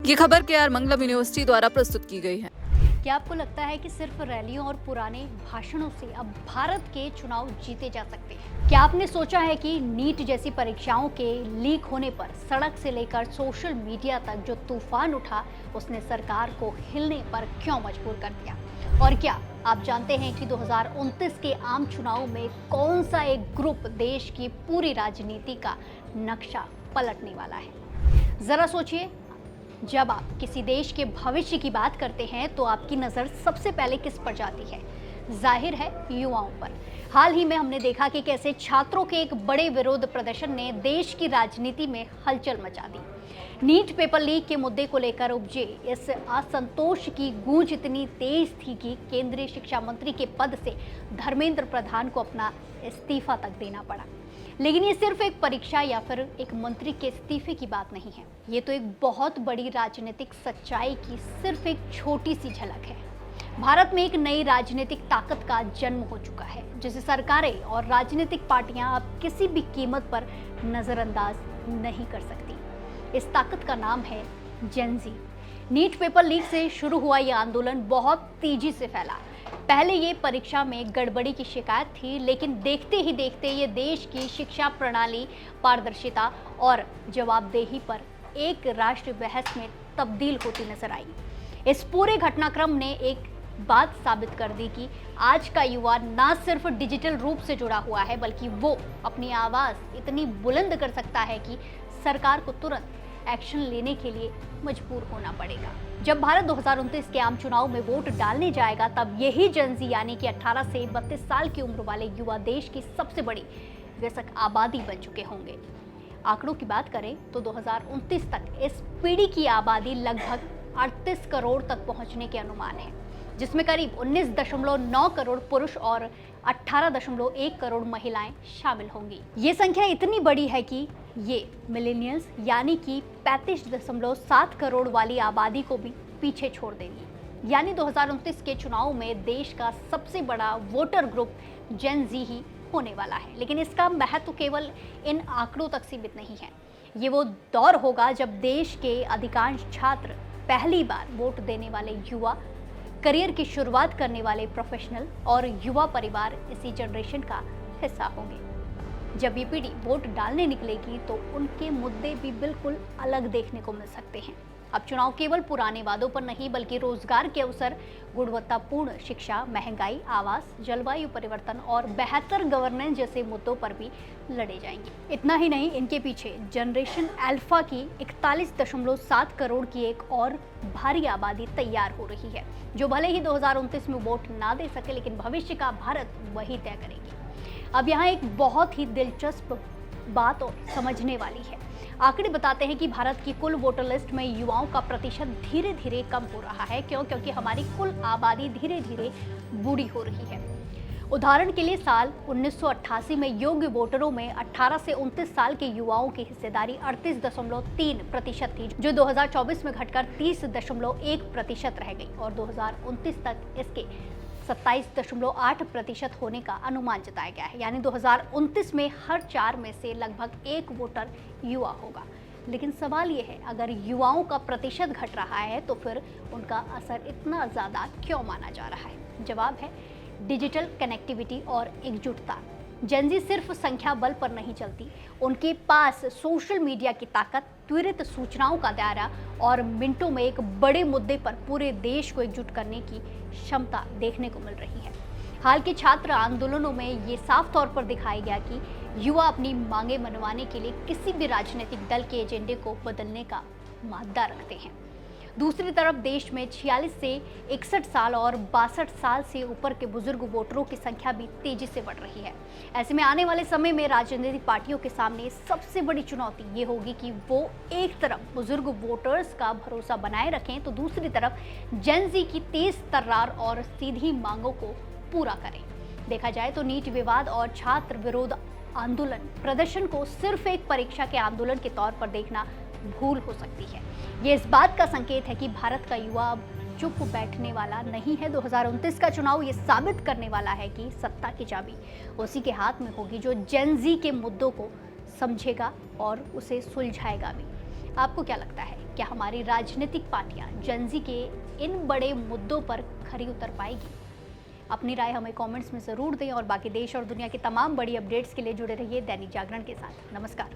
ये खबर केआर मंगलम यूनिवर्सिटी द्वारा प्रस्तुत की गई है। क्या आपको लगता है कि सिर्फ रैलियों और पुराने भाषणों से अब भारत के चुनाव जीते जा सकते हैं? क्या आपने सोचा है कि नीट जैसी परीक्षाओं के लीक होने पर सड़क से लेकर सोशल मीडिया तक जो तूफान उठा, उसने सरकार को हिलने पर क्यों मजबूर कर दिया? और क्या आप जानते हैं कि 2029 के आम चुनाव में कौन सा एक ग्रुप देश की पूरी राजनीति का नक्शा पलटने वाला है? जरा सोचिए, जब आप किसी देश के भविष्य की बात करते हैं तो आपकी नज़र सबसे पहले किस पर जाती है? जाहिर है, युवाओं पर। हाल ही में हमने देखा कि कैसे छात्रों के एक बड़े विरोध प्रदर्शन ने देश की राजनीति में हलचल मचा दी। नीट पेपर लीक के मुद्दे को लेकर उपजे इस असंतोष की गूंज इतनी तेज थी कि केंद्रीय शिक्षा मंत्री के पद से धर्मेंद्र प्रधान को अपना इस्तीफा तक देना पड़ा। लेकिन ये सिर्फ एक परीक्षा या फिर एक मंत्री के इस्तीफे की बात नहीं है। ये तो एक बहुत बड़ी राजनीतिक सच्चाई की सिर्फ एक छोटी सी झलक है। भारत में एक नई राजनीतिक ताकत का जन्म हो चुका है, जिसे सरकारें और राजनीतिक पार्टियां अब किसी भी कीमत पर नजरअंदाज नहीं कर सकती। इस ताकत का नाम है जेन ज़ी। नीट पेपर लीक से शुरू हुआ यह आंदोलन बहुत तेजी से फैला। पहले ये परीक्षा में गड़बड़ी की शिकायत थी, लेकिन देखते ही देखते ये देश की शिक्षा प्रणाली, पारदर्शिता और जवाबदेही पर एक राष्ट्रीय बहस में तब्दील होती नजर आई। इस पूरे घटनाक्रम ने एक बात साबित कर दी कि आज का युवा ना सिर्फ डिजिटल रूप से जुड़ा हुआ है, बल्कि वो अपनी आवाज़ इतनी बुलंद कर सकता है कि सरकार को तुरंत एक्शन लेने के लिए मजबूर होना पड़ेगा। जब भारत 2029 के आम चुनाव में वोट डालने जाएगा, तब यही जेन ज़ी यानी कि 18 से 32 साल की उम्र वाले युवा देश की सबसे बड़ी वयस्क आबादी बन चुके होंगे। आंकड़ों की बात करें तो 2029 तक इस पीढ़ी की आबादी लगभग 38 करोड़ तक पहुंचने के अनुमान है, जिसमें करीब 19.9 करोड़ पुरुष और 18.1 करोड़ महिलाएं शामिल होंगी। ये संख्या इतनी बड़ी है कि ये मिलेनियल्स यानी कि 35.7 करोड़ वाली आबादी को भी पीछे छोड़ देंगी। यानी 2029 के चुनाव में देश का सबसे बड़ा वोटर ग्रुप जेन ज़ी ही होने वाला है। लेकिन इसका महत्व केवल इन आंकड़ों तक सीमित नहीं है। ये वो दौर होगा जब देश के अधिकांश छात्र, पहली बार वोट देने वाले युवा, करियर की शुरुआत करने वाले प्रोफेशनल और युवा परिवार इसी जनरेशन का हिस्सा होंगे। जब ये पीढ़ी वोट डालने निकलेगी तो उनके मुद्दे भी बिल्कुल अलग देखने को मिल सकते हैं। अब चुनाव केवल पुराने वादों पर नहीं, बल्कि रोजगार के अवसर, गुणवत्तापूर्ण शिक्षा, महंगाई, आवास, जलवायु परिवर्तन और बेहतर गवर्नेंस जैसे मुद्दों पर भी लड़े जाएंगे। इतना ही नहीं, इनके पीछे जनरेशन अल्फा की 41.7 करोड़ की एक और भारी आबादी तैयार हो रही है, जो भले ही 2029 में वोट ना दे सके, लेकिन भविष्य का भारत वही तय करेगी। अब यहाँ एक बहुत ही दिलचस्प बात और समझने वाली है। आंकड़े बताते हैं कि भारत की कुल वोटर लिस्ट में युवाओं का प्रतिशत धीरे धीरे कम हो रहा है। क्यों? क्योंकि हमारी कुल आबादी धीरे धीरे बूढ़ी हो रही है। उदाहरण के लिए साल 1988 में योग्य वोटरों में 18 से 29 साल के युवाओं की हिस्सेदारी 38.3% थी, जो 2024 में घटकर 30.1% रह गई और 2029 तक इसके 27.8% होने का अनुमान जताया गया है। यानी 2029 में हर 4 में से लगभग 1 वोटर युवा होगा। लेकिन सवाल ये है, अगर युवाओं का प्रतिशत घट रहा है तो फिर उनका असर इतना ज़्यादा क्यों माना जा रहा है? जवाब है डिजिटल कनेक्टिविटी और एकजुटता। जेन ज़ी सिर्फ संख्या बल पर नहीं चलती, उनके पास सोशल मीडिया की ताकत, त्वरित सूचनाओं का दायरा और मिनटों में एक बड़े मुद्दे पर पूरे देश को एकजुट करने की क्षमता देखने को मिल रही है। हाल के छात्र आंदोलनों में ये साफ तौर पर दिखाया गया कि युवा अपनी मांगे मनवाने के लिए किसी भी राजनीतिक दल के एजेंडे को बदलने का मादा रखते हैं। दूसरी तरफ देश में 46 से 61 साल और 62 साल से ऊपर के बुजुर्ग वोटरों की संख्या भी तेजी से बढ़ रही है। ऐसे में आने वाले समय में राजनीतिक पार्टियों के सामने सबसे बड़ी चुनौती ये होगी कि वो एक तरफ बुजुर्ग वोटर्स का भरोसा बनाए रखें, तो दूसरी तरफ जेन ज़ी की तेज तर्रार और सीधी मांगों को पूरा करें। देखा जाए तो नीट विवाद और छात्र विरोध आंदोलन प्रदर्शन को सिर्फ एक परीक्षा के आंदोलन के तौर पर देखना भूल हो सकती है। ये इस बात का संकेत है कि भारत का युवा अब चुप बैठने वाला नहीं है। 2029 का चुनाव ये साबित करने वाला है कि सत्ता की चाबी उसी के हाथ में होगी जो जेन ज़ी के मुद्दों को समझेगा और उसे सुलझाएगा भी। आपको क्या लगता है, क्या हमारी राजनीतिक पार्टियां जेनजी के इन बड़े मुद्दों पर खरी उतर पाएगी? अपनी राय हमें कमेंट्स में ज़रूर दें और बाकी देश और दुनिया की तमाम बड़ी अपडेट्स के लिए जुड़े रहिए दैनिक जागरण के साथ। नमस्कार।